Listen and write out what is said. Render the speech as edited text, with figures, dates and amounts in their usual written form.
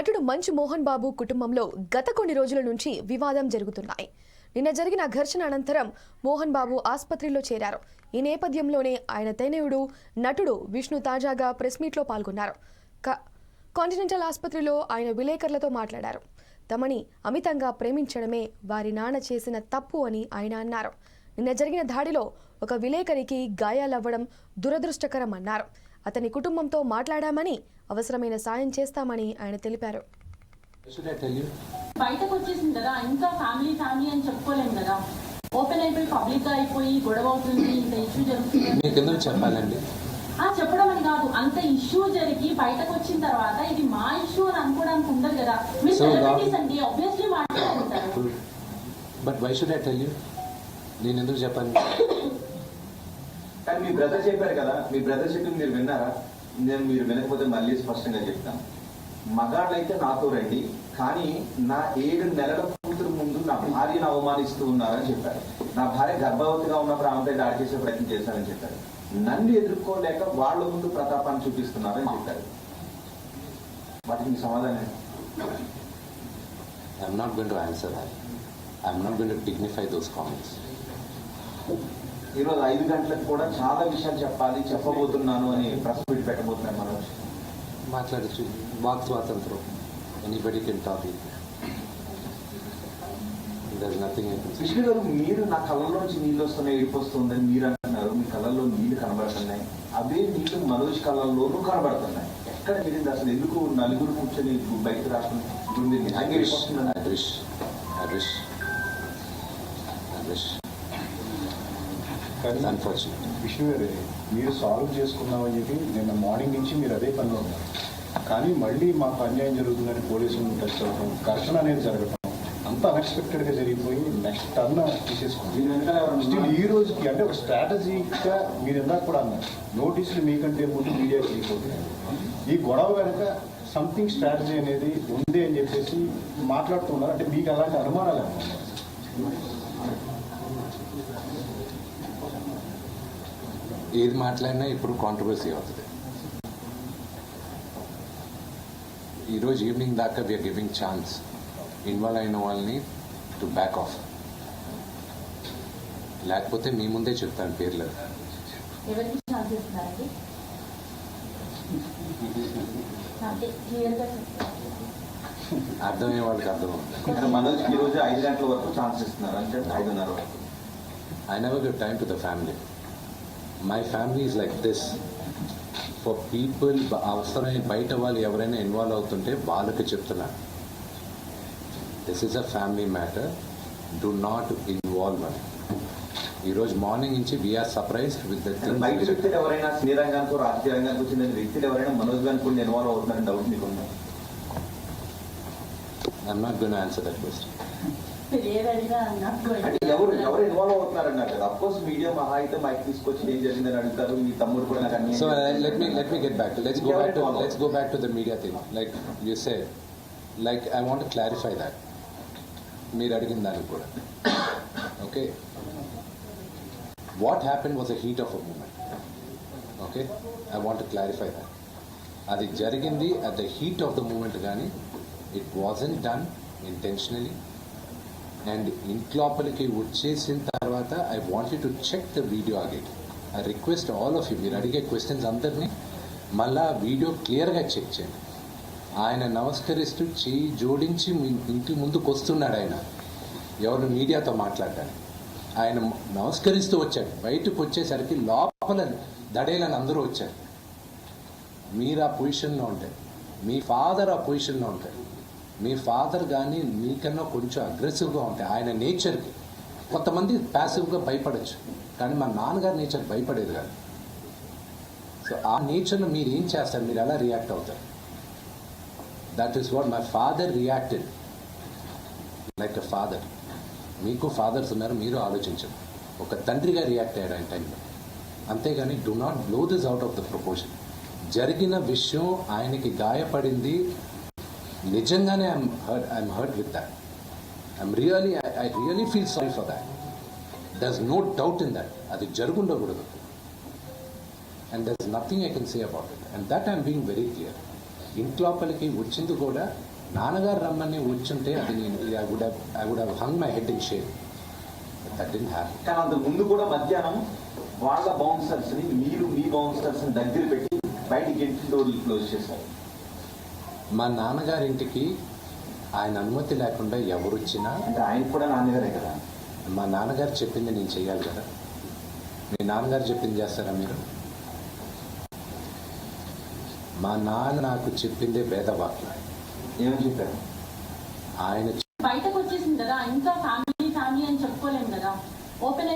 నటుడు మంచు మోహన్ బాబు కుటుంబంలో గత కొన్ని రోజుల నుంచి వివాదం జరుగుతున్నాయి. నిన్న జరిగిన ఘర్షణ అనంతరం మోహన్ బాబు ఆసుపత్రిలో చేరారు. ఈ నేపథ్యంలోనే ఆయన తనయుడు నటుడు విష్ణు తాజాగా ప్రెస్ మీట్లో పాల్గొన్నారు. కాంటినెంటల్ ఆసుపత్రిలో ఆయన విలేకరులతో మాట్లాడారు. తమని అమితంగా ప్రేమించడమే వారి నాన్న చేసిన తప్పు అని ఆయన అన్నారు. నిన్న జరిగిన దాడిలో ఒక విలేకరికి గాయాలవ్వడం దురదృష్టకరం అన్నారు. అతని కుటుంబంతో మాట్లాడామని, అవసరమైన సాయం చేస్తామని ఆయన తెలిపారు. బయటకు వచ్చేసింది కదా, ఇంకా ఫ్యామిలీ అని చెప్పుకోలేము కదా. ఓపెన్ అయిపోయి పబ్లిక్ గా అయిపోయి గొడవ అవుతుంది, ఇంత ఇష్యూ జరుగుతుంది. చెప్పాలండి చెప్పడం అని కాదు, అంత ఇష్యూ జరిగి బయటకు వచ్చిన తర్వాత ఇది మా ఇష్యూ అని అనుకోవడానికి ఉండదు కదా. మీరు సెలబ్రిటీస్ అండి, ఆబ్వియస్లీ మాట్లాడుకుంటారు. But why should I tell you? నేను ఎందుకు చెప్పాను? కానీ మీ బ్రదర్ చెప్పారు కదా, మీ బ్రదర్ చెప్పింది మీరు విన్నారా? నేను మీరు వినకపోతే మళ్ళీ స్పష్టంగా చెప్తాను. మగాళ్ళైతే నాతో రండి, కానీ నా 7 నెలల కూతురు ముందు నా భార్యను అవమానిస్తూ ఉన్నారని చెప్పారు. నా భార్య గర్భవతిగా ఉన్నప్పుడు ఆమెపై దాడి చేసే ప్రయత్నం చేశారని చెప్పారు. నన్ను ఎదుర్కోలేక వాళ్ళ ముందు ప్రతాపాన్ని చూపిస్తున్నారని చెప్పారు. వాటికి మీ సమాధానం? I'm not going to answer that. I'm not going to dignify those comments. ఈరోజు 5 గంటలకు కూడా చాలా విషయాలు చెప్పబోతున్నాను అని ప్రెస్ మీట్ పెట్టబోతున్నాను. మనం మాట్లాడచ్చు, వాక్ స్వాతంత్రం. Anybody can talk. There's nothing I can say. Vishnu గారు, మీరు నా కళ్ళలోంచి నీళ్ళు వస్తున్నాయి, ఏడిపోస్తుందని మీరు అంటున్నారు. మీ కళ్ళల్లో నీళ్లు కనబడుతున్నాయి. అవే నీళ్లు మనోజ్ కళ్ళల్లోనూ కనబడుతున్నాయి. ఎక్కడ మీరు అసలు ఎందుకు నలుగురు కూర్చొని బయటకు రాకుండా విష్ణు గారు, మీరు సాల్వ్ చేసుకున్నామని చెప్పి నిన్న మార్నింగ్ నుంచి మీరు అదే పనిలో ఉన్నారు. కానీ మళ్ళీ మాకు అన్యాయం జరుగుతుందని పోలీసులను టచ్ అవ్వడం, ఘర్షణ అనేది జరగడం అంత అన్ఎక్స్పెక్టెడ్గా జరిగిపోయి నెక్స్ట్ టర్న్ తీసేసుకుంటాం. స్టిల్ ఈ రోజుకి అంటే ఒక స్ట్రాటజీగా మీరు ఇందాక కూడా అన్నారు, నోటీసులు మీకంటే ముందు మీడియాకి వెళ్ళిపోతున్నాయి. ఈ గొడవ వెనక సంథింగ్ స్ట్రాటజీ అనేది ఉంది అని చెప్పేసి మాట్లాడుతున్నారు. అంటే మీకు అలాంటి అనుమానాలు ఏమన్నా? ఏది మాట్లాడినా ఇప్పుడు కాంట్రవర్సీ అవుతుంది. ఈరోజు ఈవినింగ్ దాకా వీఆర్ గివింగ్ ఛాన్స్ ఇన్వాల్వ్ అయిన వాళ్ళని టు బ్యాక్ ఆఫ్. లేకపోతే మీ ముందే చెప్తాను పేర్లు. అర్థమయ్యే వాళ్ళకి అర్థం అవుతుంది. మనోజ్కి ఈరోజు 5 గంటల వరకు ఛాన్స్ ఇస్తున్నారు అంటే 5:30 వరకు. I never give time to the family. My family is like this. For people, అవసరమైన బయట వాళ్ళు ఎవరైనా ఇన్వాల్వ్ అవుతుంటే వాళ్ళకి చెప్తున్నారు, this is a family matter, do not involve అని. ఈరోజు మార్నింగ్ నుంచి we are surprised with the things. బయట వ్యక్తులు ఎవరైనా సినీ రంగానికి రాజకీయ రంగానికి వచ్చిన వ్యక్తులు ఎవరైనా మనోజ్ గారికి కూడా ఇన్వాల్వ్ అవుతున్నారని డౌట్ మీకు ఉందా? I'm not going to answer that question. ఎవరు ఇన్వాల్వ్ అవుతున్నారన్నారు కదా. అఫ్ కోర్స్ మీడియా మహా అయితే మైక్ తీసుకొచ్చి ఏం జరిగిందని అడుగుతారు. మీ తమ్ముడు కూడా నాకు అన్ని. So let me get back to let's go back to the media thing. Like you said, like I want to clarify that. మీరు అడిగిన దానికి కూడా okay, what happened was a heat of a moment. Okay, I want to clarify that. అది జరిగింది at the heat of the moment, కానీ it wasn't done intentionally. And ఇంట్లోపలికి వచ్చేసిన తర్వాత I want you to check the video again. I request all of you, మీరు అడిగే questions అందరినీ మళ్ళా వీడియో క్లియర్గా చెక్ చేయండి. ఆయన నమస్కరిస్తూ చేయి జోడించి మీ ఇంటి ముందుకు వస్తున్నాడు. ఆయన ఎవరు మీడియాతో మాట్లాడడానికి ఆయన నమస్కరిస్తూ వచ్చాడు. బయటకు వచ్చేసరికి లోపల దడేలని అందరూ వచ్చారు. మీరు ఆ పొజిషన్లో ఉంటారు, మీ ఫాదర్ ఆ పొజిషన్లో ఉంటారు. మీ ఫాదర్ కానీ మీకన్నా కొంచెం అగ్రెసివ్గా ఉంటాయి ఆయన నేచర్కి. కొంతమంది ప్యాసివ్గా భయపడచ్చు, కానీ మా నాన్నగారి నేచర్ భయపడేది కాదు. సో ఆ నేచర్లో మీరు ఏం చేస్తారు, మీరు ఎలా రియాక్ట్ అవుతారు? That is what my father reacted like a father. మీకు ఫాదర్స్ ఉన్నారు, మీరు ఆలోచించండి. ఒక తండ్రిగా రియాక్ట్ అయ్యాడు ఆయన టైంలో. అంతేగాని do not blow this out of the proportion. జరిగిన విషయం ఆయనకి గాయపడింది నిజంగానే. I'm hurt with that. I really feel sorry for that. There is no doubt in that. అది జరుగుండకూడదు. And there is nothing I can say about it. And that I'm being very clear. ఇంట్లోపలికి వచ్చింది కూడా నాన్నగారు రమ్మని వచ్చుంటే అది నేను I would have hung my head in shape. That didn't happen. కానీ అంత ముందు కూడా మధ్యాహ్నం వాళ్ళ బౌన్సర్స్ ని మీరు మీ బౌన్సర్స్ ని దగ్గర పెట్టి బయటికి ఎంట్రీ డోర్లు క్లోజ్ చేశారు. మా నాన్నగారింటికి ఆయన అనుమతి లేకుండా ఎవరు వచ్చినా, అంటే ఆయన కూడా నాన్నగారే కదా. మా నాన్నగారు చెప్పింది నేను చెయ్యాలి కదా. మీ నాన్నగారు చెప్పింది చేస్తారా మీరు? మా నాన్న నాకు చెప్పిందే వేదవాక్యం. ఏమని చెప్పారు? ఆయన బయటకు వచ్చేసింది కదా, ఇంకా ఫ్యామిలీ ఫ్యామిలీ అని చెప్పుకోలేము కదా. ఓపెన్